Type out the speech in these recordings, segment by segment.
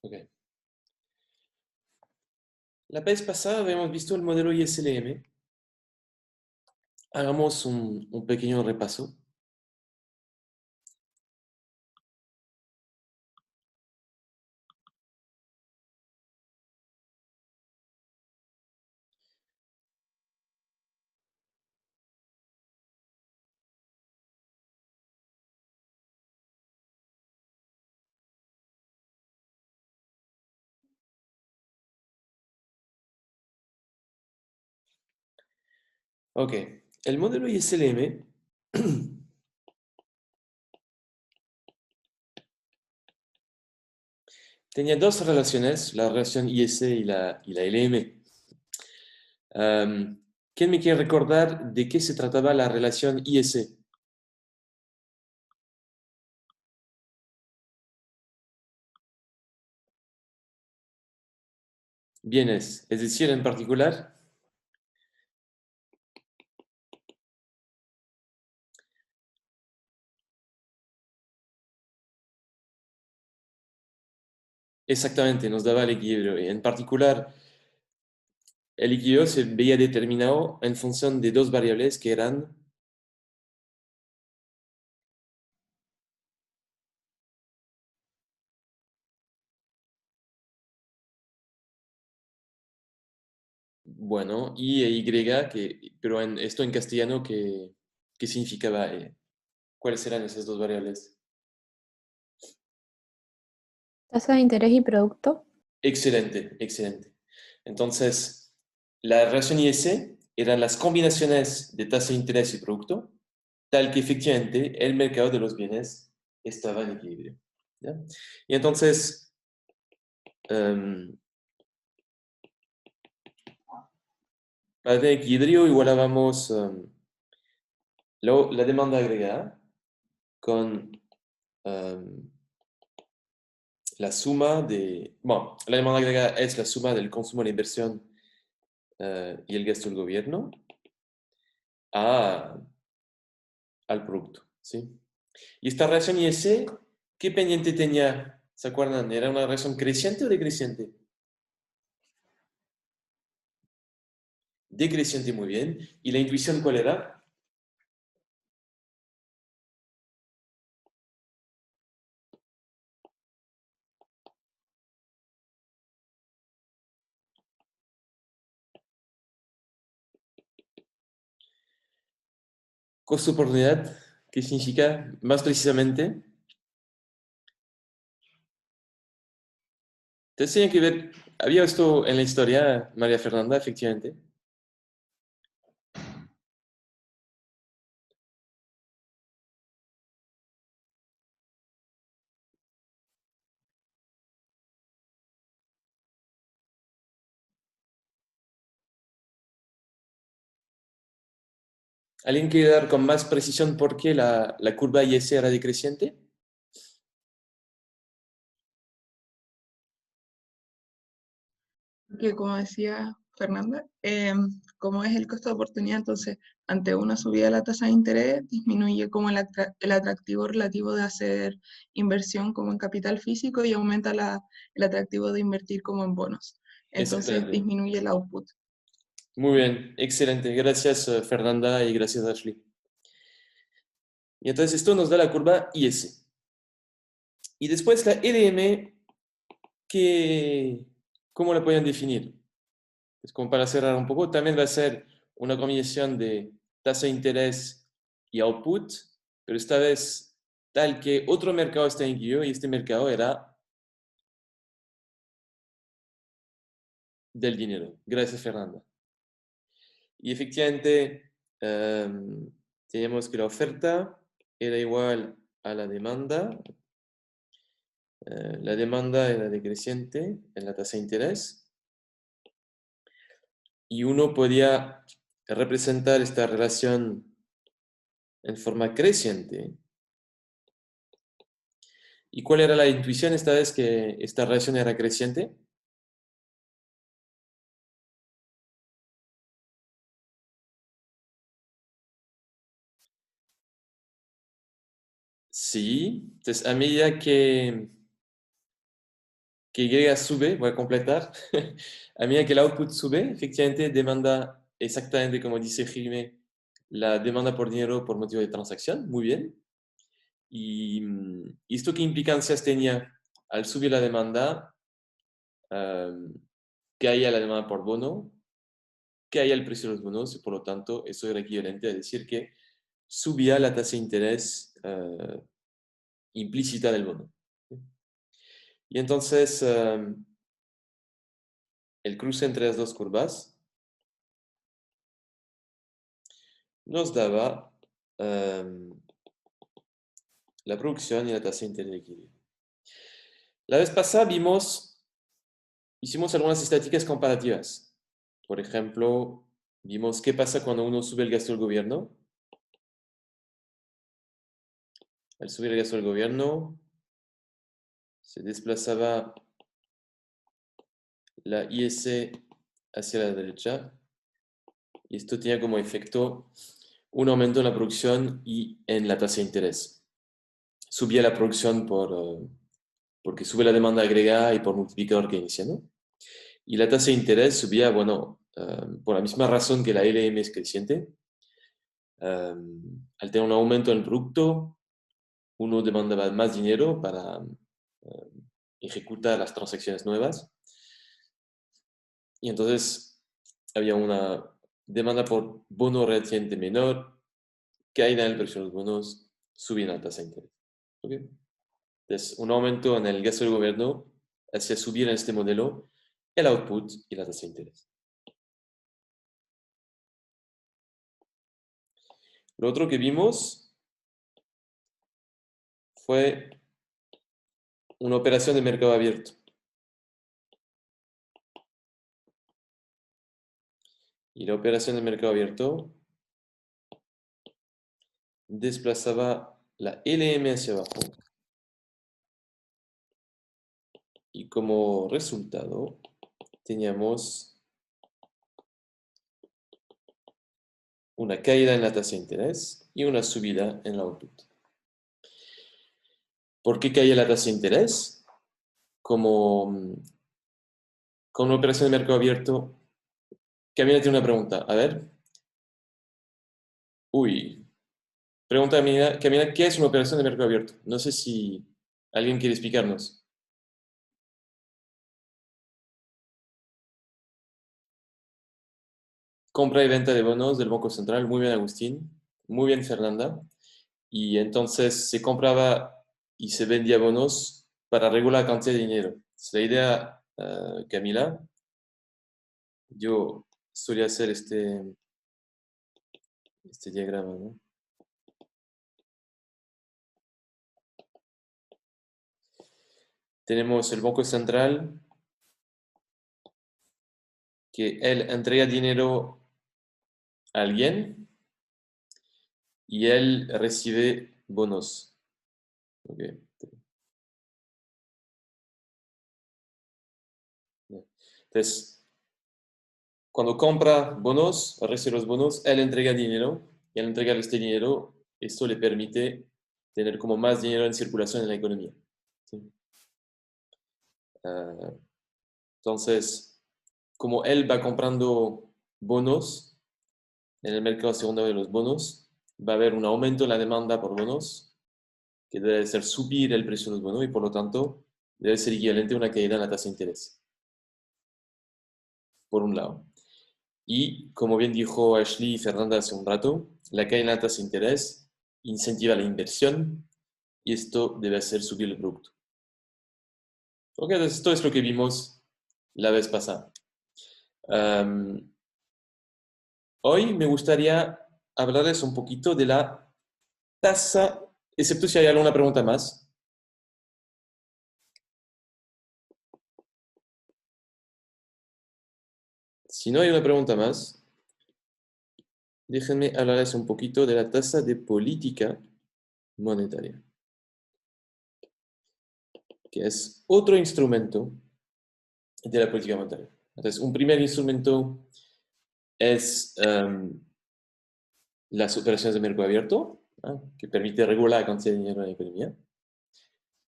Ok. La vez pasada habíamos visto el modelo ISLM. Hagamos un pequeño repaso. Ok. El modelo ISLM tenía dos relaciones, la relación IS y la LM. ¿Quién me quiere recordar de qué se trataba la relación IS? Bienes, es decir, en particular, exactamente, nos daba el equilibrio. Y en particular, el equilibrio se veía determinado en función de dos variables que eran bueno, I e Y, pero esto en castellano, ¿qué significaba? ¿Cuáles eran esas dos variables? Tasa de interés y producto. Excelente, excelente. Entonces, la relación IS eran las combinaciones de tasa de interés y producto, tal que efectivamente el mercado de los bienes estaba en equilibrio. ¿Ya? Y entonces, em, para tener equilibrio, igualábamos la demanda agregada con em, la suma de... Bueno, la demanda agregada es la suma del consumo, la inversión y el gasto del gobierno a, al producto, ¿sí? Y esta relación IS, ¿qué pendiente tenía? ¿Se acuerdan? ¿Era una relación creciente o decreciente? Decreciente, muy bien. ¿Y la intuición cuál era? Costo oportunidad, ¿qué significa más precisamente? Entonces tiene que ver, había esto en la historia, María Fernanda, efectivamente. ¿Alguien quiere dar con más precisión por qué la curva IS era decreciente? Que como decía Fernanda, como es el costo de oportunidad, entonces ante una subida de la tasa de interés disminuye como el atractivo relativo de hacer inversión como en capital físico y aumenta el atractivo de invertir como en bonos. Entonces Exactamente. disminuye el output. Muy bien, excelente. Gracias, Fernanda, y gracias, Ashley. Y entonces esto nos da la curva IS. Y después la LM, ¿cómo la pueden definir? Es como para cerrar un poco, también va a ser una combinación de tasa de interés y output, pero esta vez tal que otro mercado está en equilibrio y este mercado era del dinero. Gracias, Fernanda. Y efectivamente, teníamos que la oferta era igual a la demanda. La demanda era decreciente en la tasa de interés y uno podía representar esta relación en forma creciente. ¿Y cuál era la intuición esta vez que esta relación era creciente? Sí, entonces a medida que Y sube, voy a completar, a medida que el output sube, efectivamente demanda exactamente como dice Jaime, la demanda por dinero por motivo de transacción, muy bien. ¿Y esto qué implicancias tenía? Al subir la demanda, que haya la demanda por bono, que haya el precio de los bonos, y por lo tanto, eso era equivalente a decir que subía la tasa de interés implícita del bono. Y entonces, el cruce entre las dos curvas nos daba la producción y la tasa de interés de equilibrio. La vez pasada hicimos algunas estadísticas comparativas. Por ejemplo, vimos qué pasa cuando uno sube el gasto del gobierno. Al subir el gasto del gobierno, se desplazaba la IS hacia la derecha y esto tenía como efecto un aumento en la producción y en la tasa de interés. Subía la producción porque sube la demanda agregada y por multiplicador que inicia, ¿no? Y la tasa de interés subía, bueno, por la misma razón que la LM es creciente. Al tener un aumento en el producto, uno demandaba más dinero para ejecutar las transacciones nuevas. Y entonces había una demanda por bono relativamente menor, caída en el precio de los bonos, subía la tasa de interés. ¿Okay? Entonces, un aumento en el gasto del gobierno hacía subir en este modelo el output y la tasa de interés. Lo otro que vimos fue una operación de mercado abierto. Y la operación de mercado abierto desplazaba la LM hacia abajo. Y como resultado teníamos una caída en la tasa de interés y una subida en el output. ¿Por qué caía la tasa de interés? Como con una operación de mercado abierto, Camila tiene una pregunta. A ver. Uy. Pregunta Camila, ¿qué es una operación de mercado abierto? No sé si alguien quiere explicarnos. Compra y venta de bonos del Banco Central. Muy bien, Agustín. Muy bien, Fernanda. Y entonces se compraba y se vendía bonos para regular la cantidad de dinero. Es la idea, Camila. Yo solía hacer este diagrama, ¿no? Tenemos el Banco Central que él entrega dinero a alguien y él recibe bonos. Okay. Entonces, cuando compra bonos, recibe los bonos, él entrega dinero y al entregar este dinero, esto le permite tener como más dinero en circulación en la economía. ¿Sí? Entonces, como él va comprando bonos en el mercado secundario de los bonos, va a haber un aumento en la demanda por bonos que debe ser subir el precio de los bonos y por lo tanto debe ser equivalente a una caída en la tasa de interés, por un lado. Y como bien dijo Ashley y Fernanda hace un rato, la caída en la tasa de interés incentiva la inversión y esto debe hacer subir el producto. Ok, entonces esto es lo que vimos la vez pasada. Hoy me gustaría hablarles un poquito de la tasa, excepto si hay alguna pregunta más. Si no hay una pregunta más, déjenme hablarles un poquito de la tasa de política monetaria, que es otro instrumento de la política monetaria. Entonces, un primer instrumento es las operaciones de mercado abierto, ¿no? Que permite regular la cantidad de dinero en la economía.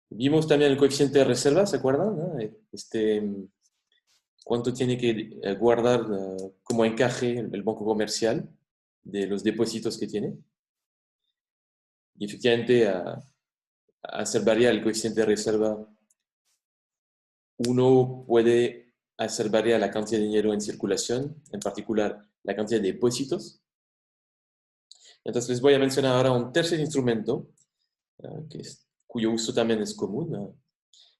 Vimos también el coeficiente de reserva, ¿se acuerdan? ¿No? Cuánto tiene que guardar como encaje el banco comercial de los depósitos que tiene. Y efectivamente, a hacer variar el coeficiente de reserva, uno puede hacer variar la cantidad de dinero en circulación, en particular la cantidad de depósitos. Entonces les voy a mencionar ahora un tercer instrumento, cuyo uso también es común,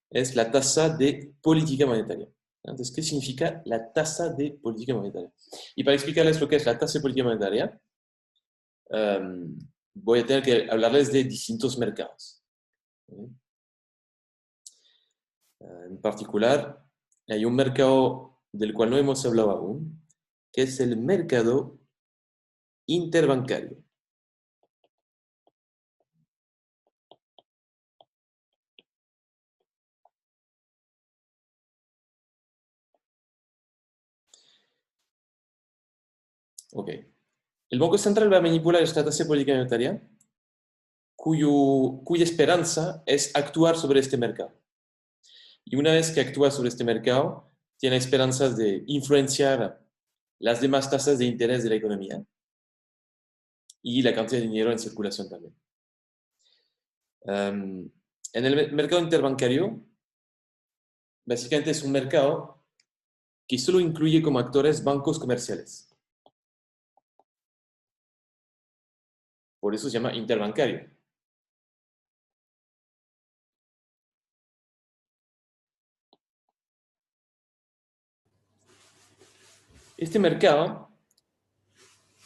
es la tasa de política monetaria. Entonces, ¿qué significa la tasa de política monetaria? Y para explicarles lo que es la tasa de política monetaria, voy a tener que hablarles de distintos mercados. En particular, hay un mercado del cual no hemos hablado aún, que es el mercado interbancario. Ok. El Banco Central va a manipular esta tasa de política monetaria, cuya esperanza es actuar sobre este mercado. Y una vez que actúa sobre este mercado, tiene esperanzas de influenciar las demás tasas de interés de la economía y la cantidad de dinero en circulación también. En el mercado interbancario, básicamente es un mercado que solo incluye como actores bancos comerciales. Por eso se llama interbancario. Este mercado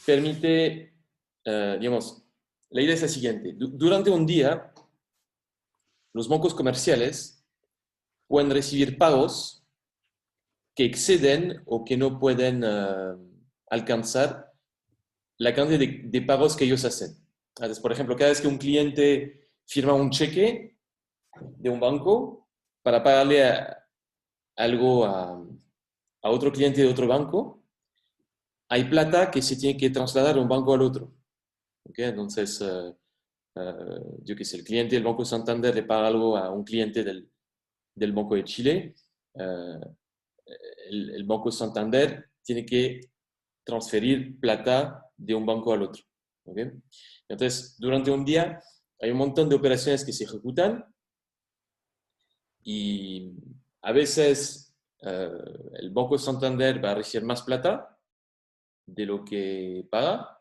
permite, digamos, la idea es la siguiente. Durante un día, los bancos comerciales pueden recibir pagos que exceden o que no pueden alcanzar la cantidad de pagos que ellos hacen. Entonces, por ejemplo, cada vez que un cliente firma un cheque de un banco para pagarle algo a otro cliente de otro banco, hay plata que se tiene que trasladar de un banco al otro. ¿Okay? Entonces, yo qué sé, el cliente del Banco Santander le paga algo a un cliente del Banco de Chile. eh, el Banco Santander tiene que transferir plata de un banco al otro. ¿Okay? Entonces, durante un día hay un montón de operaciones que se ejecutan y a veces el Banco Santander va a recibir más plata de lo que paga,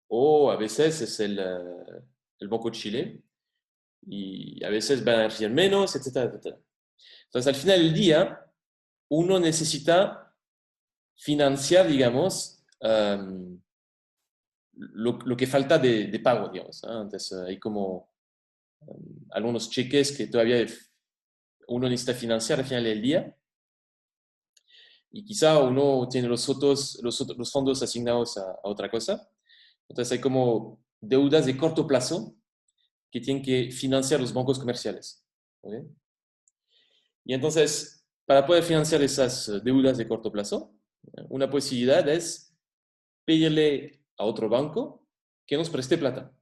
o a veces es el Banco de Chile y a veces van a recibir menos, etcétera, etcétera. Entonces, al final del día, uno necesita financiar, digamos, lo que falta de pago, digamos. Entonces, hay como algunos cheques que todavía uno necesita financiar al final del día y quizá uno tiene los fondos asignados a otra cosa. Entonces, hay como deudas de corto plazo que tienen que financiar los bancos comerciales. ¿Okay? Y entonces, para poder financiar esas deudas de corto plazo, una posibilidad es pedirle a otro banco que nos preste plata,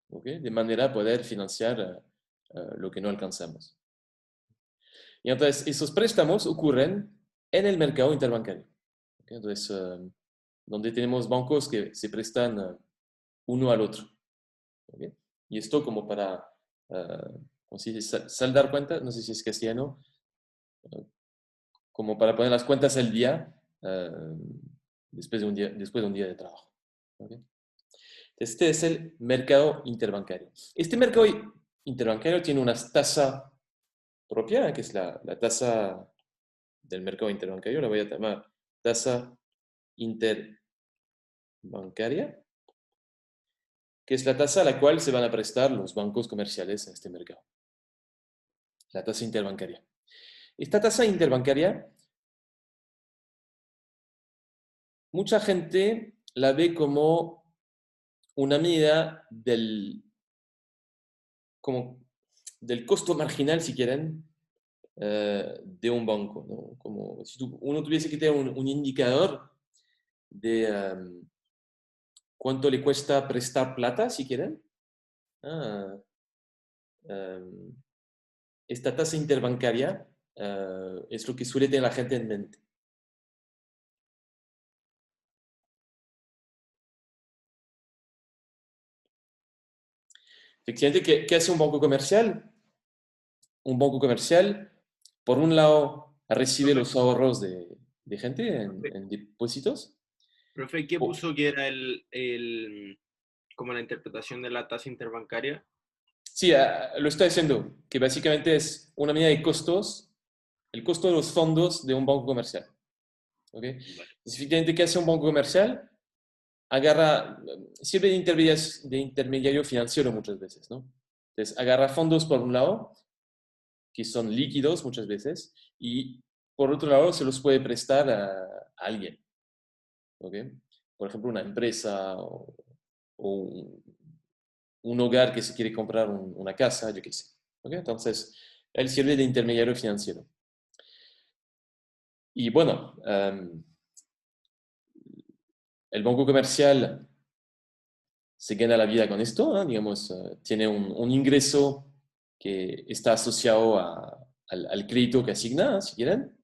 ¿okay? De manera a poder financiar lo que no alcanzamos. Y entonces, esos préstamos ocurren en el mercado interbancario. ¿Okay? Entonces, donde tenemos bancos que se prestan uno al otro. ¿Okay? Y esto como para, ¿cómo se dice? Saldar cuentas, no sé si es castellano, como para poner las cuentas al día después de un día de trabajo. ¿Okay? Este es el mercado interbancario. Este mercado interbancario tiene una tasa propia, que es la tasa del mercado interbancario, la voy a llamar tasa interbancaria, que es la tasa a la cual se van a prestar los bancos comerciales en este mercado. La tasa interbancaria. Esta tasa interbancaria, mucha gente la ve como una medida como del costo marginal, si quieren, de un banco, ¿no? Como si uno tuviese que tener un indicador de cuánto le cuesta prestar plata, si quieren. esta tasa interbancaria es lo que suele tener la gente en mente. Efectivamente, ¿qué hace un banco comercial? Un banco comercial, por un lado, recibe Profe, los ahorros de gente profe, en depósitos. profe, ¿qué O- puso que era como la interpretación de la tasa interbancaria? sí, lo está diciendo, que básicamente es una medida de costos, el costo de los fondos de un banco comercial. ¿Ok? Vale. Específicamente, ¿qué hace un banco comercial? Sirve de intermediario financiero muchas veces, ¿no? Entonces, agarra fondos por un lado, que son líquidos muchas veces, y por otro lado se los puede prestar a alguien, ¿ok? Por ejemplo, una empresa o un hogar que se quiere comprar una casa, yo qué sé. ¿Ok? Entonces, él sirve de intermediario financiero. Y bueno, el banco comercial se gana la vida con esto, ¿no? Digamos, tiene un ingreso que está asociado al crédito que asigna, si quieren.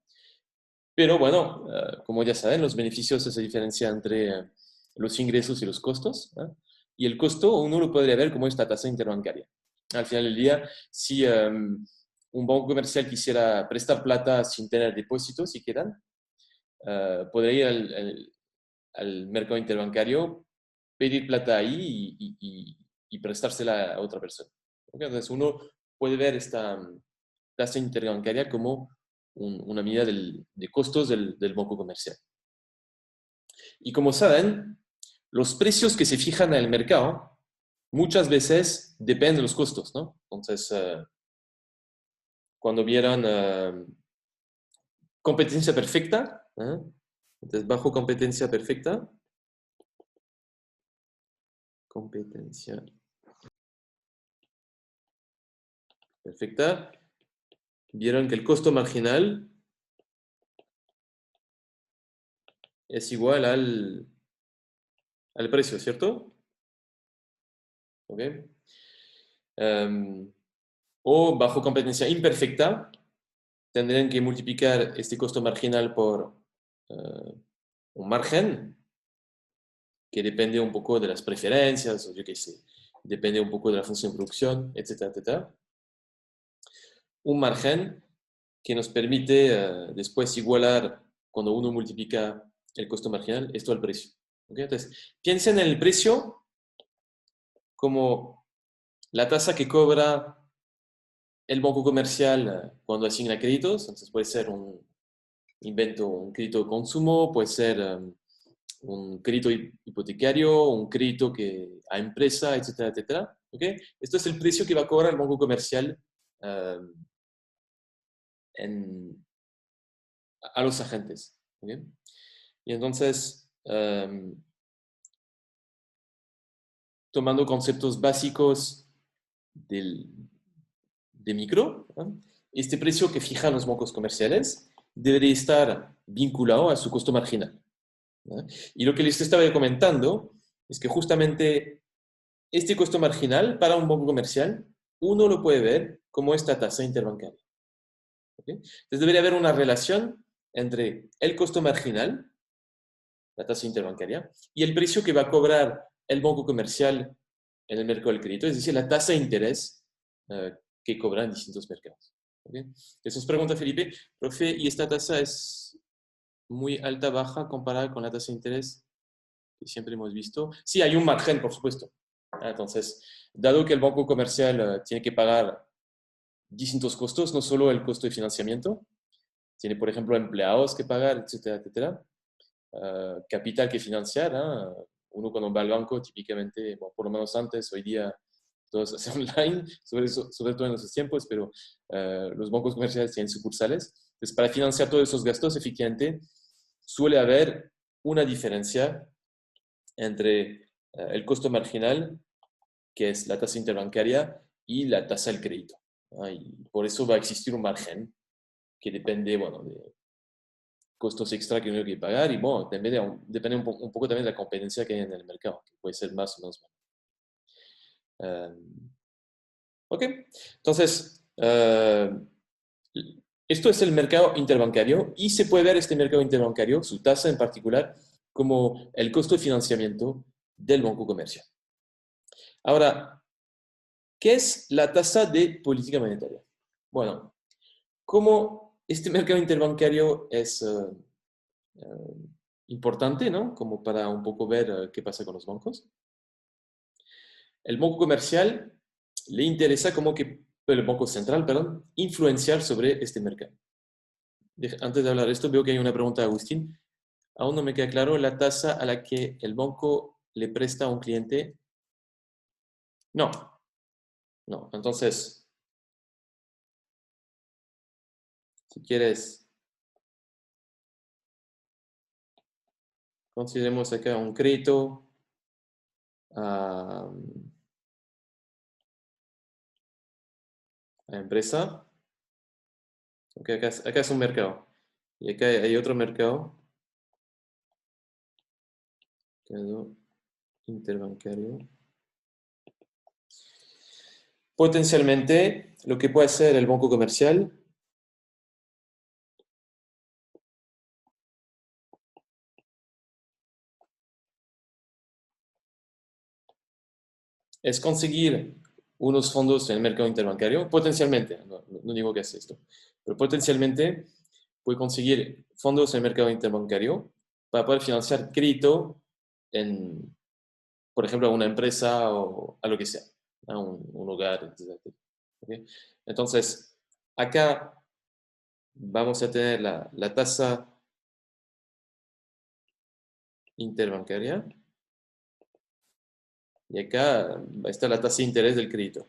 Pero bueno, como ya saben, los beneficios se diferencian entre los ingresos y los costos, ¿no? Y el costo uno lo podría ver como esta tasa interbancaria. Al final del día, si un banco comercial quisiera prestar plata sin tener depósitos, si quieran, podría ir al mercado interbancario, pedir plata ahí y prestársela a otra persona. ¿Ok? Entonces uno puede ver esta tasa interbancaria como una medida de costos del banco comercial. Y como saben, los precios que se fijan en el mercado muchas veces dependen de los costos, ¿no? Entonces, cuando vieron competencia perfecta, entonces bajo competencia perfecta, competencia perfecta, vieron que el costo marginal es igual al precio, ¿cierto? ¿Ok? O bajo competencia imperfecta, tendrían que multiplicar este costo marginal por un margen que depende un poco de las preferencias, o yo qué sé, depende un poco de la función de producción, etcétera, etcétera. Un margen que nos permite después igualar cuando uno multiplica el costo marginal, esto al precio. ¿Ok? Entonces, piensen en el precio como la tasa que cobra el banco comercial cuando asigna créditos. Entonces, puede ser un crédito de consumo, puede ser un crédito hipotecario, un crédito a empresa, etcétera, etcétera. ¿Ok? Esto es el precio que va a cobrar el banco comercial um, a los agentes. ¿Ok? Y entonces, tomando conceptos básicos de micro, ¿no? Este precio que fijan los bancos comerciales debería estar vinculado a su costo marginal, ¿no? Y lo que les estaba comentando es que justamente este costo marginal para un banco comercial, uno lo puede ver como esta tasa interbancaria. ¿Ok? Entonces debería haber una relación entre el costo marginal, la tasa interbancaria, y el precio que va a cobrar el banco comercial en el mercado del crédito, es decir, la tasa de interés que cobran distintos mercados. ¿Okay? Eso es pregunta, Felipe. Profe, ¿y esta tasa es muy alta, baja comparada con la tasa de interés que siempre hemos visto? Sí, hay un margen, por supuesto. Entonces, dado que el banco comercial tiene que pagar distintos costos, no solo el costo de financiamiento, tiene, por ejemplo, empleados que pagar, etcétera, etcétera, capital que financiar. Uno cuando va al banco, típicamente, bueno, por lo menos antes, hoy día todo se hace online, sobre todo en esos tiempos, pero los bancos comerciales tienen sucursales. Entonces, para financiar todos esos gastos, efectivamente, suele haber una diferencia entre el costo marginal, que es la tasa interbancaria, y la tasa del crédito. Y por eso va a existir un margen que depende, bueno, de costos extra que uno tiene que pagar y, bueno, depende un poco también de la competencia que hay en el mercado, que puede ser más o menos. ¿Ok? Entonces, esto es el mercado interbancario y se puede ver este mercado interbancario, su tasa en particular, como el costo de financiamiento del banco comercial. Ahora, ¿qué es la tasa de política monetaria? Bueno, como este mercado interbancario es importante, ¿no? Como para un poco ver qué pasa con los bancos. El banco comercial le interesa como que el Banco Central, perdón, influenciar sobre este mercado. Antes de hablar de esto, veo que hay una pregunta de Agustín. Aún no me queda claro la tasa a la que el banco le presta a un cliente. No, no. Entonces, si quieres, consideremos acá un crédito a la empresa. Okay, acá es un mercado. Y acá hay otro mercado. Mercado interbancario. Potencialmente, lo que puede hacer el banco comercial es conseguir unos fondos en el mercado interbancario, potencialmente, no digo que es esto, pero potencialmente puede conseguir fondos en el mercado interbancario para poder financiar crédito en, por ejemplo, a una empresa o a lo que sea, a un hogar, etc. ¿Okay? Entonces, acá vamos a tener la tasa interbancaria y acá está la tasa de interés del crédito.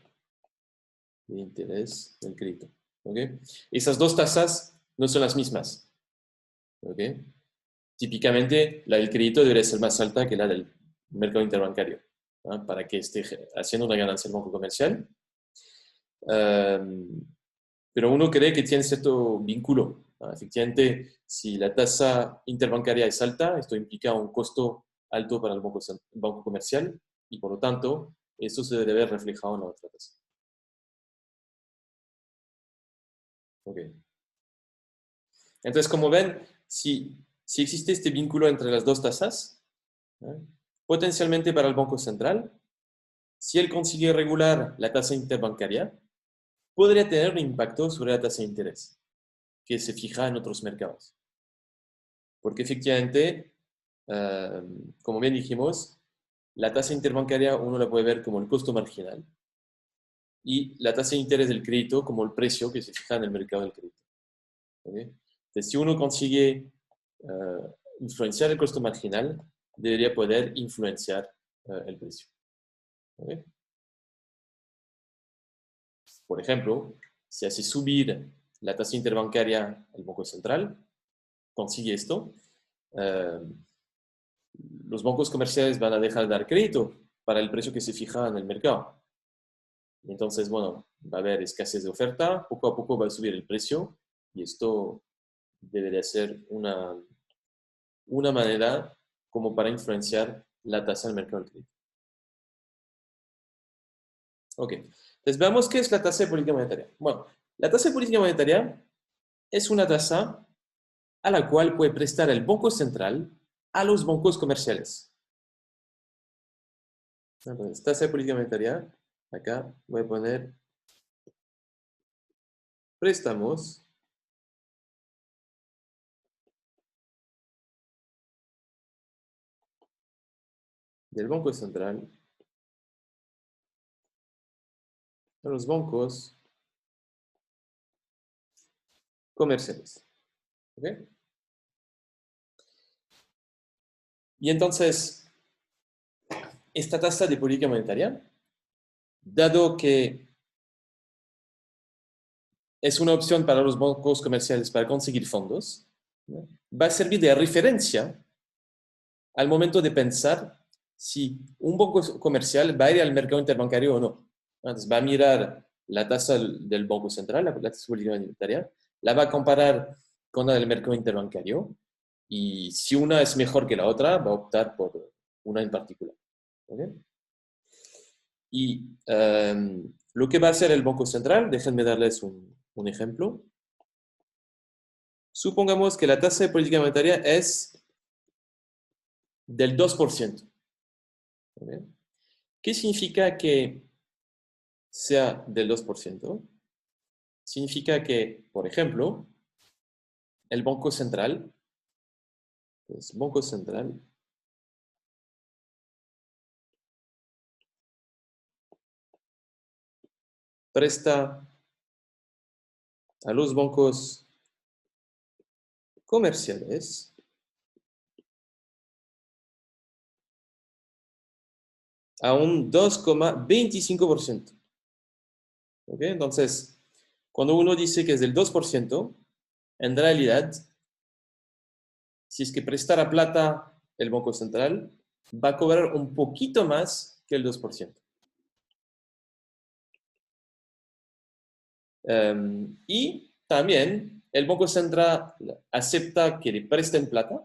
De interés del crédito. ¿Okay? Esas dos tasas no son las mismas. ¿Okay? Típicamente, la del crédito debería ser más alta que la del mercado interbancario, ¿no? Para que esté haciendo una ganancia el banco comercial. Pero uno cree que tiene cierto vínculo, ¿no? Efectivamente, si la tasa interbancaria es alta, esto implica un costo alto para el banco comercial y por lo tanto, eso se debe ver reflejado en la otra tasa. Okay. Entonces, como ven, si existe este vínculo entre las dos tasas, ¿eh? Potencialmente para el Banco Central, si él consigue regular la tasa interbancaria, podría tener un impacto sobre la tasa de interés que se fija en otros mercados. Porque efectivamente, como bien dijimos, la tasa interbancaria uno la puede ver como el costo marginal y la tasa de interés del crédito como el precio que se fija en el mercado del crédito. ¿Okay? Entonces, si uno consigue influenciar el costo marginal, debería poder influenciar el precio. ¿Okay? Por ejemplo, si hace subir la tasa interbancaria al Banco Central, consigue esto, los bancos comerciales van a dejar de dar crédito para el precio que se fija en el mercado. Entonces, bueno, va a haber escasez de oferta, poco a poco va a subir el precio y esto debería ser una manera como para influenciar la tasa del mercado del crédito. Ok, entonces veamos qué es la tasa de política monetaria. Bueno, la tasa de política monetaria es una tasa a la cual puede prestar el Banco Central a los bancos comerciales. Entonces, tasa de política monetaria, acá voy a poner préstamos del Banco Central a los bancos comerciales. ¿Okay? Y entonces, esta tasa de política monetaria, dado que es una opción para los bancos comerciales para conseguir fondos, ¿no?, va a servir de referencia al momento de pensar si un banco comercial va a ir al mercado interbancario o no. Entonces, va a mirar la tasa del Banco Central, la tasa de política monetaria, la va a comparar con la del mercado interbancario y si una es mejor que la otra, va a optar por una en particular. ¿Okay? Y lo que va a hacer el Banco Central, déjenme darles un ejemplo. Supongamos que la tasa de política monetaria es del 2%. ¿Ok? ¿Qué significa que sea del 2%? Significa que, por ejemplo, el Banco Central, presta a los bancos comerciales a un 2,25%. ¿Ok? Entonces, cuando uno dice que es del 2%, en realidad, si es que prestara plata el Banco Central, va a cobrar un poquito más que el 2%. Y también el Banco Central acepta que le presten plata.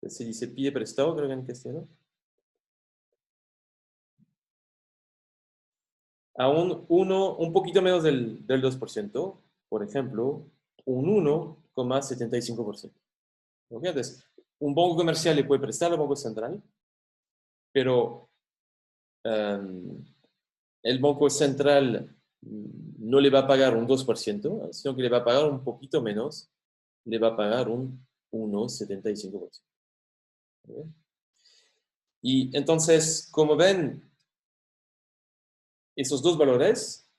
Se dice pide prestado, creo que en castellano. A un poquito menos del 2%, por ejemplo, un 1,75%. ¿Ok? Entonces, un banco comercial le puede prestar al Banco Central, pero el Banco Central no le va a pagar un 2%, sino que le va a pagar un poquito menos, le va a pagar un 1,75%. ¿Ok? Y entonces, como ven, esos dos valores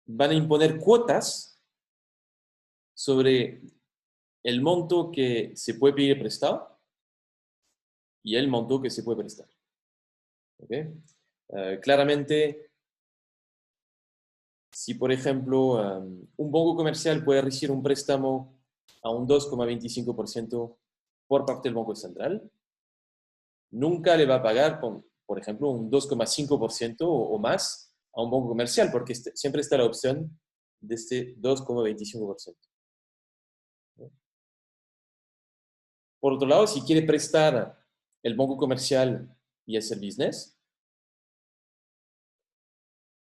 van a imponer cuotas sobre el monto que se puede pedir prestado y el monto que se puede prestar. ¿Okay? Claramente, si por ejemplo un banco comercial puede recibir un préstamo a un 2,25% por parte del Banco Central, nunca le va a pagar, por ejemplo, un 2,5% o más a un banco comercial, porque siempre está la opción de este 2,25%. Por otro lado, si quiere prestar el banco comercial y hacer business,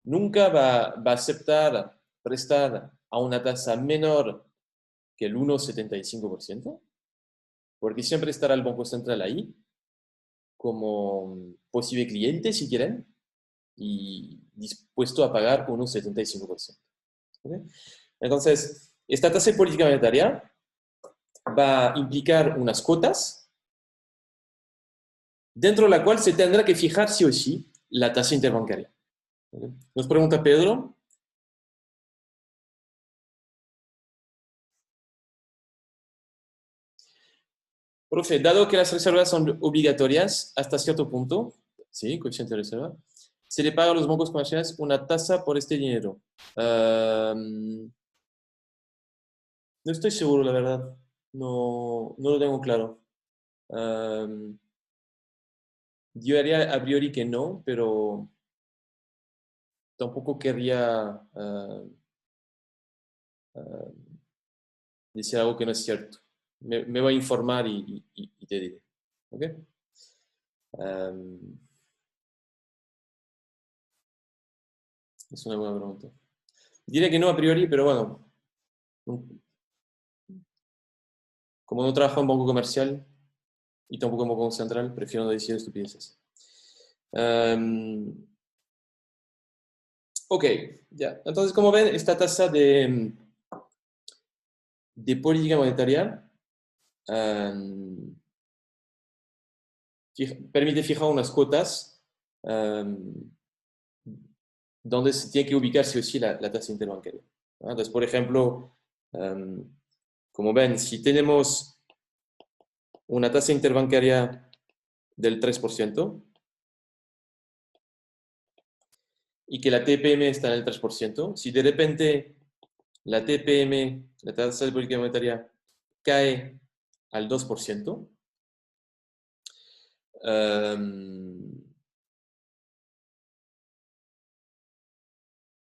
nunca va a aceptar prestar a una tasa menor que el 1,75%, porque siempre estará el Banco Central ahí como posible cliente, si quieren, y dispuesto a pagar 1,75%. ¿Okay? Entonces, esta tasa de política monetaria va a implicar unas cuotas dentro de la cual se tendrá que fijar sí o sí la tasa interbancaria. ¿Okay? Nos pregunta Pedro. Profe, dado que las reservas son obligatorias hasta cierto punto, sí, coeficiente de reserva, se le paga a los bancos comerciales una tasa por este dinero. No estoy seguro, la verdad. No lo tengo claro. Yo haría a priori que no, pero tampoco querría decir algo que no es cierto. Me voy a informar y te diré. ¿Ok? Es una buena pregunta. Diré que no a priori, pero bueno. Como no trabajo en banco comercial y tampoco en banco central, prefiero no decir estupideces. Ok, ya. Entonces, como ven, esta tasa de política monetaria permite fijar unas cuotas donde se tiene que ubicar sí o sí la tasa interbancaria. Entonces, por ejemplo, como ven, si tenemos una tasa interbancaria del 3% y que la TPM está en el 3%, si de repente la TPM, la tasa de política monetaria, cae al 2%,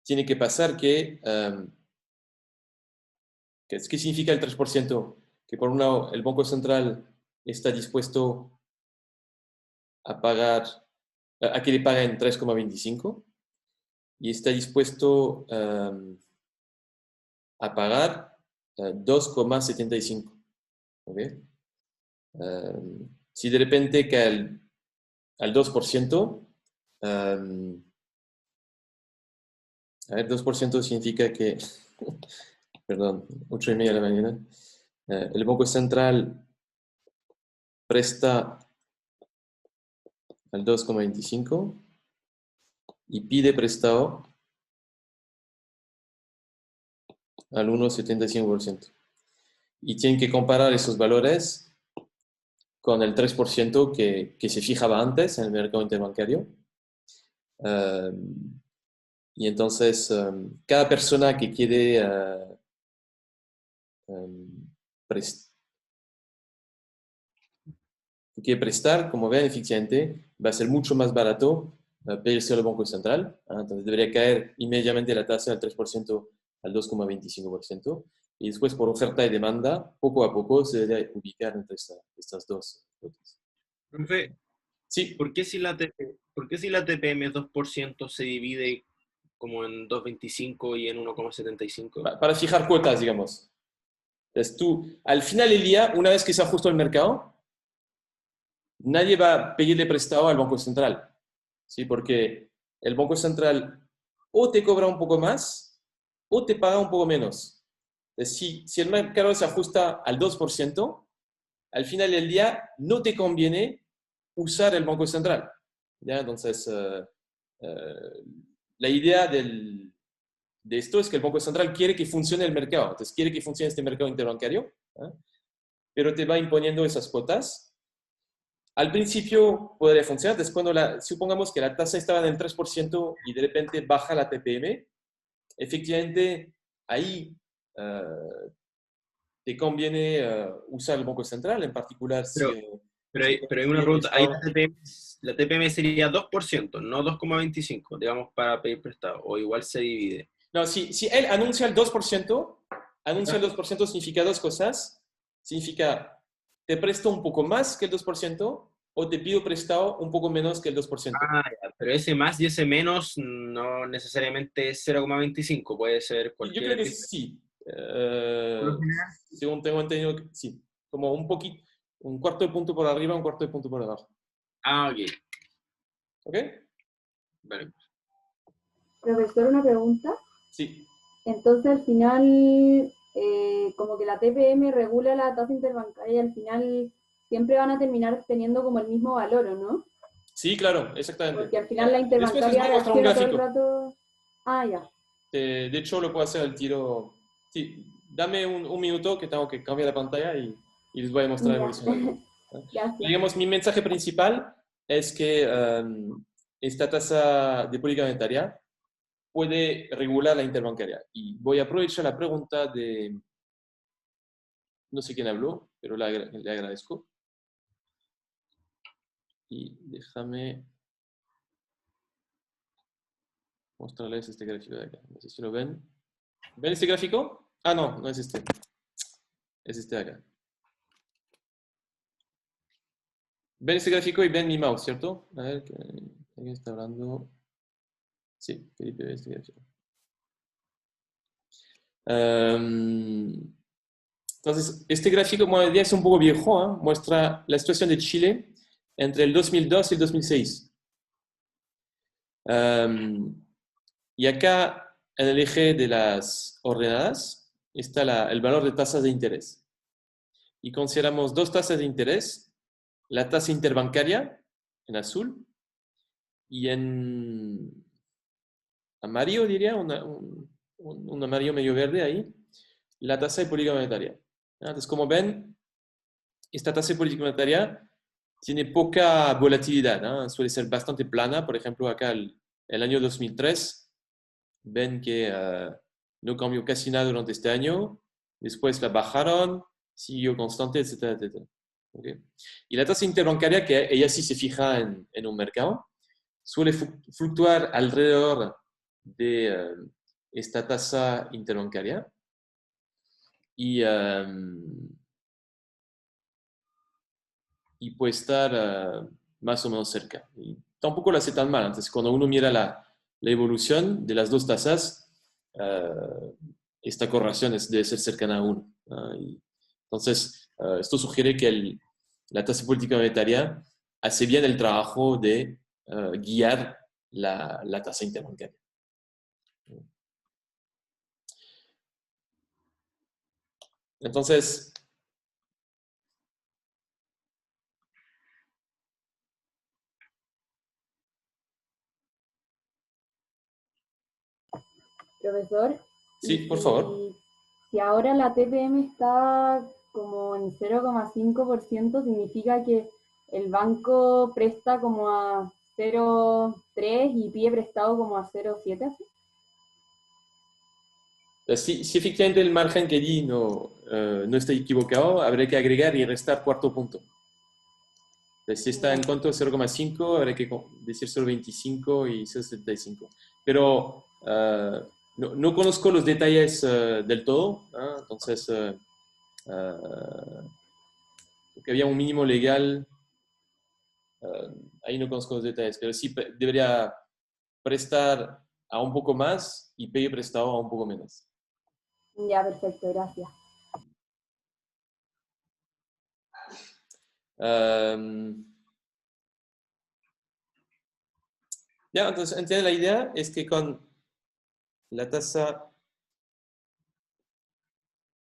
tiene que pasar que ¿qué significa el 3%? Que por un lado el Banco Central está dispuesto a pagar, a que le paguen 3,25 y está dispuesto a pagar 2,75. ¿Ok? Si de repente cae al 2%, a ver, 2% significa que, perdón, 8:30 de la mañana, el Banco Central presta al 2,25 y pide prestado al 1,75%. Y tienen que comparar esos valores con el 3% que se fijaba antes en el mercado interbancario. Y entonces, cada persona que quiere prestar, como ven, eficiente, va a ser mucho más barato pedirse al Banco Central. Entonces, debería caer inmediatamente la tasa del 3% al 2,25%. Y después, por oferta y demanda, poco a poco se debe ubicar entre estas dos cuotas. Profe, Sí, ¿por qué si la TPM es 2% se divide como en 2,25 y en 1,75? para fijar cuotas, digamos. Entonces, tú, al final del día, una vez que se ajustó el mercado, nadie va a pedirle prestado al Banco Central, ¿sí? Porque el Banco Central o te cobra un poco más o te paga un poco menos. Entonces, si el mercado se ajusta al 2%, al final del día no te conviene usar el Banco Central. ¿Ya? Entonces, la idea de esto es que el Banco Central quiere que funcione el mercado, entonces quiere que funcione este mercado interbancario, pero te va imponiendo esas cuotas. Al principio podría funcionar, después supongamos que la tasa estaba en el 3% y de repente baja la TPM, efectivamente ahí te conviene usar el Banco Central, en particular si... Pero hay una pregunta, ahí la TPM sería 2%, no 2,25, digamos, para pedir prestado, o igual se divide. No, si él anuncia el 2%, significa dos cosas. Significa, te presto un poco más que el 2% o te pido prestado un poco menos que el 2%. Ah, ya, pero ese más y ese menos no necesariamente es 0,25, puede ser Y yo creo cualquier que diferencia. sí. Por lo general, Según tengo entendido, sí. Como un poquito, un cuarto de punto por arriba, un cuarto de punto por abajo. ok, ¿Ok? vale. Profesor, una pregunta. Sí. Entonces, al final, como que la TPM regula la tasa interbancaria y al final siempre van a terminar teniendo como el mismo valor, ¿o no? Sí, claro, exactamente. Porque al final la Después les interbancaria voy a mostrar un reacciona todo el gráfico. rato. Ah, ya. De hecho, lo puedo hacer al tiro. Sí, dame un minuto que tengo que cambiar la pantalla y les voy a mostrar la Ya. evolución. Gracias. Digamos, mi mensaje principal es que esta tasa de política monetaria puede regular la interbancaria. Y voy a aprovechar la pregunta de, no sé quién habló, pero le agradezco. Y déjame mostrarles este gráfico de acá. No sé si lo ven. ¿Ven este gráfico? Ah, no, no es este. Es este de acá. Ven este gráfico y ven mi mouse, ¿cierto? A ver, ¿alguien está hablando? Sí, Felipe ve este gráfico. Entonces, este gráfico ya es un poco viejo, ¿eh? Muestra la situación de Chile entre el 2002 y el 2006. Y acá, en el eje de las ordenadas, está el valor de tasas de interés. Y consideramos dos tasas de interés, la tasa interbancaria, en azul, y en amarillo, diría, un amarillo medio verde ahí, la tasa de política monetaria. Entonces, como ven, esta tasa de política monetaria tiene poca volatilidad, ¿no? Suele ser bastante plana. Por ejemplo, acá el año 2003, ven que no cambió casi nada durante este año, después la bajaron, siguió constante, etcétera, etcétera. ¿Okay? Y la tasa interbancaria, que ella sí se fija en un mercado, suele fluctuar alrededor de esta tasa interbancaria. Y y puede estar más o menos cerca. Y tampoco lo hace tan mal. Entonces, cuando uno mira la evolución de las dos tasas, esta correlación debe ser cercana a 1. Entonces, esto sugiere que la tasa política monetaria hace bien el trabajo de guiar la tasa interbancaria. Entonces, Profesor, sí, y por favor. si ahora la TPM está como en 0,5%, significa que el banco presta como a 0,3 y pide prestado como a 0,7, ¿así? Si efectivamente el margen que di no está equivocado, habría que agregar y restar cuarto punto. Entonces, si está en cuanto a 0,5, habría que decir 0,25 y 0,75. Pero no conozco los detalles del todo, ¿no? Entonces, porque había un mínimo legal, ahí no conozco los detalles, pero sí debería prestar a un poco más y pedir prestado a un poco menos. Ya, perfecto, gracias. Ya, entonces, entiende la idea es que con la tasa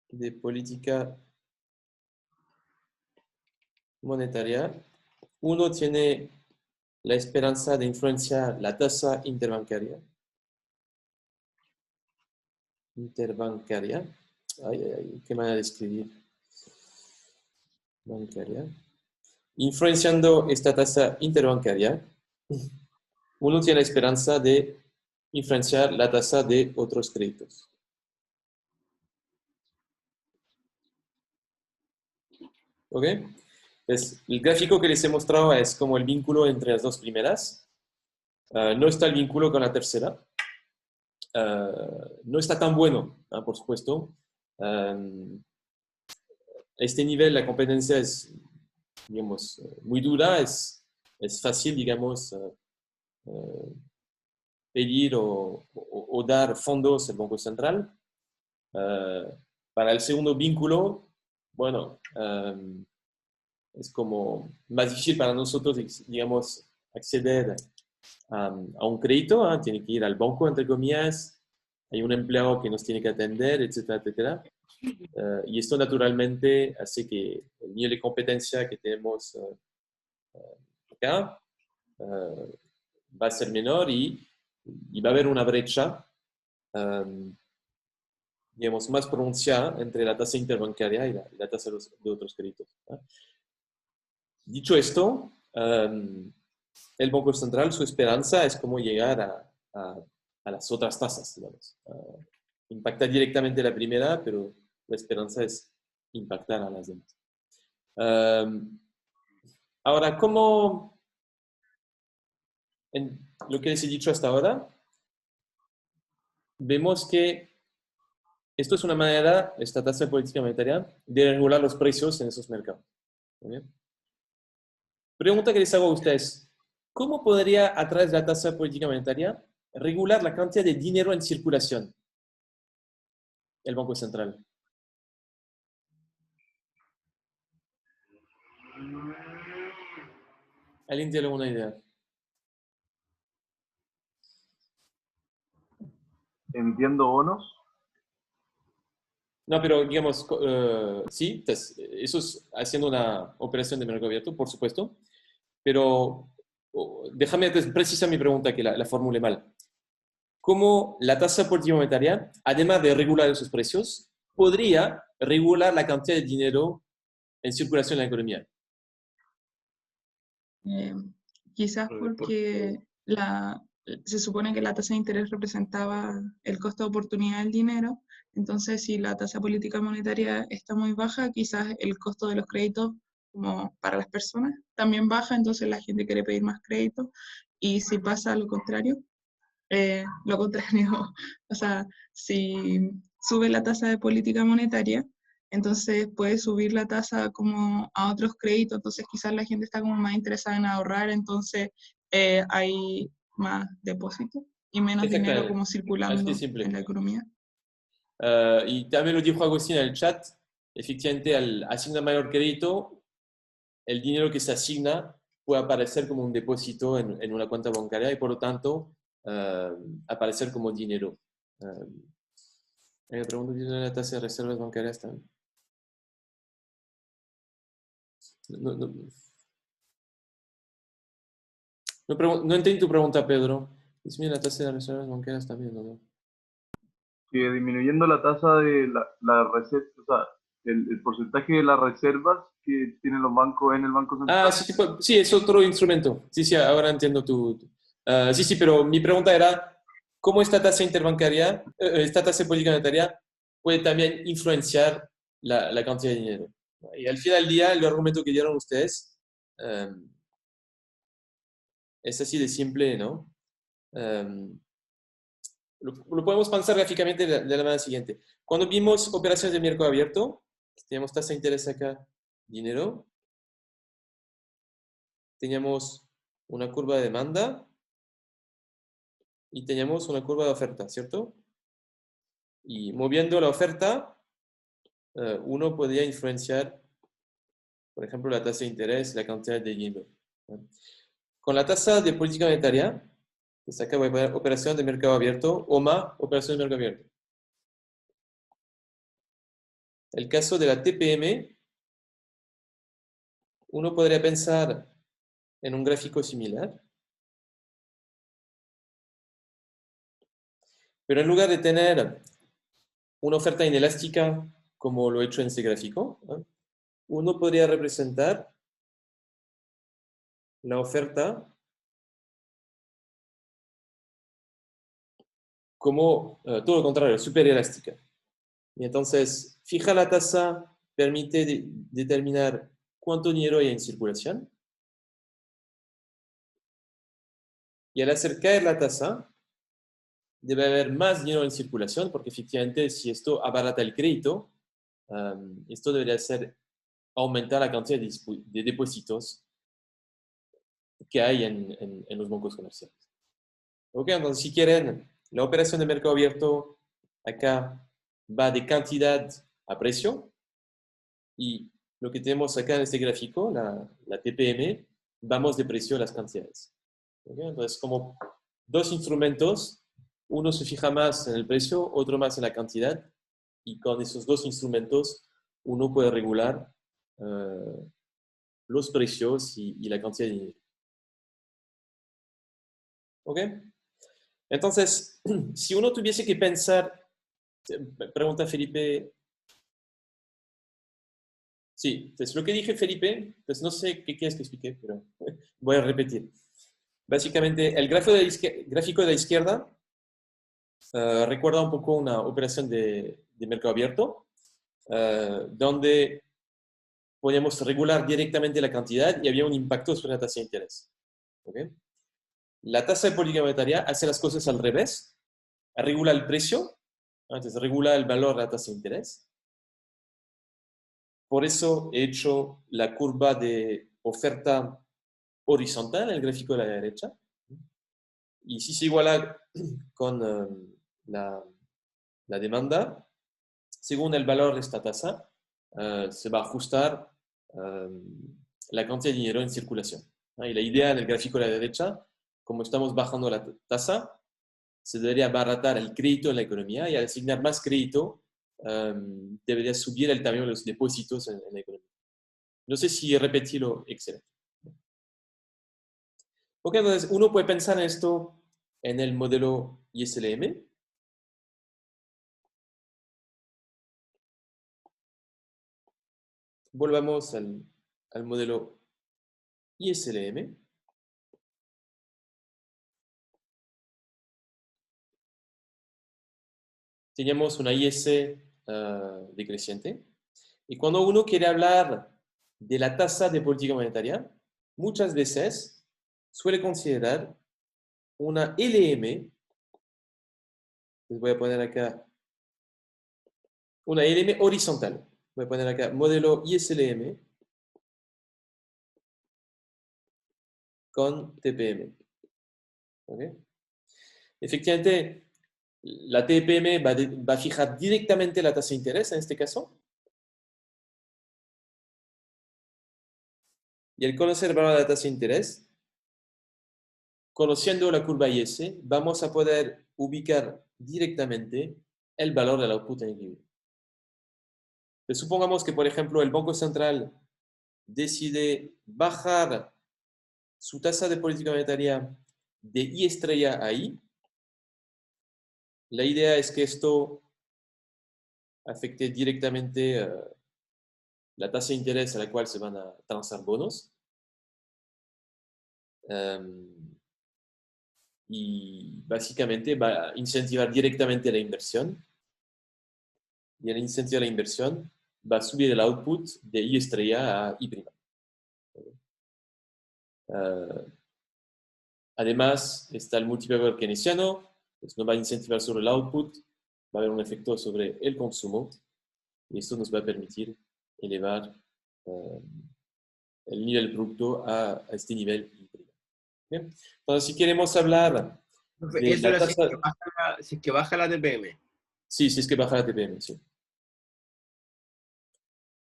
de política monetaria, uno tiene la esperanza de influenciar la tasa interbancaria. ¿Qué manera de escribir? Bancaria. Influenciando esta tasa interbancaria, uno tiene la esperanza de influenciar la tasa de otros créditos. ¿Ok? Pues, el gráfico que les he mostrado es como el vínculo entre las dos primeras. No está el vínculo con la tercera. No está tan bueno, por supuesto. A este nivel la competencia es, digamos, muy dura. Es fácil, digamos, pedir o dar fondos al Banco Central. Para el segundo vínculo, bueno, es como más difícil para nosotros, digamos, acceder a un crédito. Tiene que ir al banco, entre comillas, hay un empleado que nos tiene que atender, etcétera, etcétera. Y esto naturalmente hace que el nivel de competencia que tenemos acá va a ser menor y va a haber una brecha, digamos, más pronunciada entre la tasa interbancaria y la tasa de otros créditos. Dicho esto, el Banco Central, su esperanza es cómo llegar a las otras tasas, digamos. Impactar directamente la primera, pero la esperanza es impactar a las demás. Ahora, ¿cómo, en lo que les he dicho hasta ahora, vemos que esto es una manera, esta tasa de política monetaria, de regular los precios en esos mercados? ¿Bien? Pregunta que les hago a ustedes. ¿Cómo podría, a través de la tasa de política monetaria, regular la cantidad de dinero en circulación el Banco Central? ¿Alguien tiene alguna idea? Emitiendo bonos. No, pero digamos, sí, eso es haciendo una operación de mercado abierto, por supuesto, pero déjame precisar mi pregunta que la formule mal. ¿Cómo la tasa de política monetaria, además de regular esos precios, podría regular la cantidad de dinero en circulación en la economía? Quizás porque se supone que la tasa de interés representaba el costo de oportunidad del dinero, entonces si la tasa política monetaria está muy baja, quizás el costo de los créditos como para las personas también baja, entonces la gente quiere pedir más crédito, y si pasa lo contrario, o sea, si sube la tasa de política monetaria, entonces puede subir la tasa como a otros créditos, entonces quizás la gente está como más interesada en ahorrar, entonces hay más depósitos y menos dinero como Así de circulando simple. en la economía. Y también lo dijo Agustín en el chat, efectivamente al asignar mayor crédito, el dinero que se asigna puede aparecer como un depósito en una cuenta bancaria y por lo tanto aparecer como dinero. Me pregunto si tiene la tasa de reservas bancarias también. No entendí tu pregunta, Pedro. Disminuye la tasa de reservas bancarias también, ¿no? Que disminuyendo la tasa de la reserva, o sea, el porcentaje de las reservas que tienen los bancos en el Banco Central. Sí, es otro instrumento. Sí, ahora entiendo sí, pero mi pregunta era, ¿cómo esta tasa interbancaria, esta tasa de política monetaria puede también influenciar la cantidad de dinero? Y al final del día, el argumento que dieron ustedes es así de simple, ¿no? Lo podemos pensar gráficamente de la manera siguiente. Cuando vimos operaciones de mercado abierto, teníamos tasa de interés acá, dinero, teníamos una curva de demanda y teníamos una curva de oferta, ¿cierto? Y moviendo la oferta, uno podría influenciar, por ejemplo, la tasa de interés, la cantidad de dinero. Con la tasa de política monetaria, pues acá voy a poner operación de mercado abierto, OMA, operación de mercado abierto. El caso de la TPM, uno podría pensar en un gráfico similar, pero en lugar de tener una oferta inelástica como lo he hecho en este gráfico, ¿no? Uno podría representar la oferta como todo lo contrario, súper elástica. Y entonces, fija la tasa permite determinar cuánto dinero hay en circulación. Y al hacer caer la tasa, debe haber más dinero en circulación, porque efectivamente, si esto abarata el crédito, esto debería ser aumentar la cantidad de depósitos que hay en los bancos comerciales. ¿Ok? Entonces, si quieren, la operación de mercado abierto acá va de cantidad a precio. Y lo que tenemos acá en este gráfico, la TPM, vamos de precio a las cantidades. ¿Okay? Entonces, como dos instrumentos, uno se fija más en el precio, otro más en la cantidad, y con esos dos instrumentos uno puede regular los precios y la cantidad de dinero. ¿Ok? Entonces, si uno tuviese que pensar, pregunta Felipe. Sí, entonces lo que dije Felipe, pues no sé qué quieres que explique, pero voy a repetir. Básicamente, el gráfico de la izquierda recuerda un poco una operación de mercado abierto, donde podíamos regular directamente la cantidad y había un impacto sobre la tasa de interés. ¿Okay? La tasa de política monetaria hace las cosas al revés, regula el precio, entonces regula el valor de la tasa de interés. Por eso he hecho la curva de oferta horizontal en el gráfico de la derecha. Y si se iguala con la demanda, según el valor de esta tasa, se va a ajustar la cantidad de dinero en circulación. Y la idea en el gráfico de la derecha, como estamos bajando la tasa, se debería abaratar el crédito en la economía y al asignar más crédito, debería subir el tamaño de los depósitos en la economía. No sé si repetí lo excelente. Ok, entonces uno puede pensar en esto en el modelo ISLM. Volvamos al modelo ISLM. Teníamos una IS decreciente. Y cuando uno quiere hablar de la tasa de política monetaria, muchas veces suele considerar una LM. Les voy a poner acá una LM horizontal. Voy a poner acá modelo ISLM con TPM. ¿Okay? Efectivamente, la TPM va a fijar directamente la tasa de interés en este caso. Y al conocer el valor de la tasa de interés, conociendo la curva IS, vamos a poder ubicar directamente el valor del output en equilibrio. Pero supongamos que, por ejemplo, el Banco Central decide bajar su tasa de política monetaria de I estrella a I. La idea es que esto afecte directamente la tasa de interés a la cual se van a transar bonos. Y básicamente va a incentivar directamente la inversión. Y al incentivar la inversión, va a subir el output de I estrella a I'. Además, está el multiplicador keynesiano, pues no va a incentivar sobre el output, va a haber un efecto sobre el consumo, y esto nos va a permitir elevar el nivel del producto a este nivel. Bien. Entonces, si queremos hablar de Eso la era tasa... si es que baja la TPM. Sí, si es que baja la TPM, sí.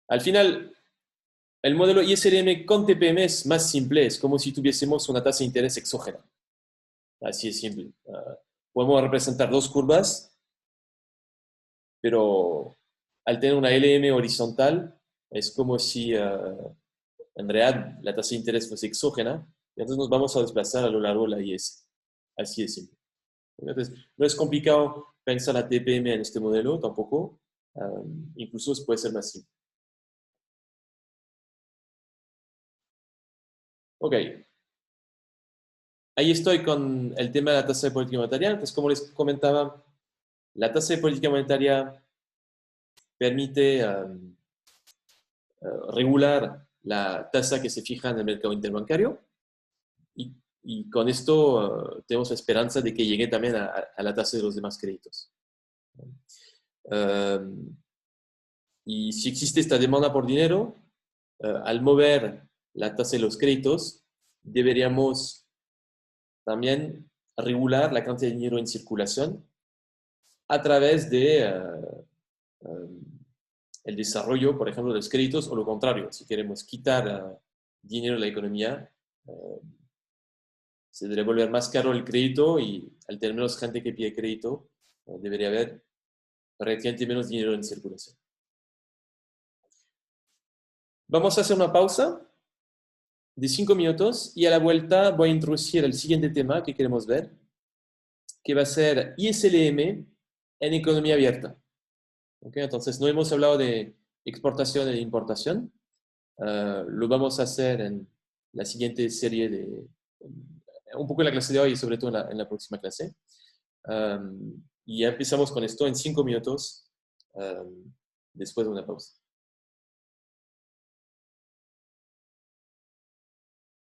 Al final, el modelo ISLM con TPM es más simple, es como si tuviésemos una tasa de interés exógena. Así es simple. Podemos representar dos curvas, pero al tener una LM horizontal, es como si en realidad la tasa de interés fuese exógena, y entonces nos vamos a desplazar a lo largo de la IS. Así es simple. Entonces, no es complicado pensar la TPM en este modelo tampoco, incluso puede ser más simple. Ok. Ahí estoy con el tema de la tasa de política monetaria. Entonces, como les comentaba, la tasa de política monetaria permite regular la tasa que se fija en el mercado interbancario y con esto tenemos esperanza de que llegue también a la tasa de los demás créditos. Y si existe esta demanda por dinero, al mover la tasa de los créditos, deberíamos también regular la cantidad de dinero en circulación a través de el desarrollo, por ejemplo, de los créditos, o lo contrario, si queremos quitar dinero de la economía, se debería volver más caro el crédito y al tener menos gente que pide crédito, debería haber relativamente menos dinero en circulación. Vamos a hacer una pausa de 5 minutos y a la vuelta voy a introducir el siguiente tema que queremos ver, que va a ser ISLM en economía abierta. ¿Okay? Entonces, no hemos hablado de exportación e importación. Lo vamos a hacer en la siguiente serie un poco en la clase de hoy y sobre todo en la próxima clase. Y ya empezamos con esto en 5 minutos después de una pausa.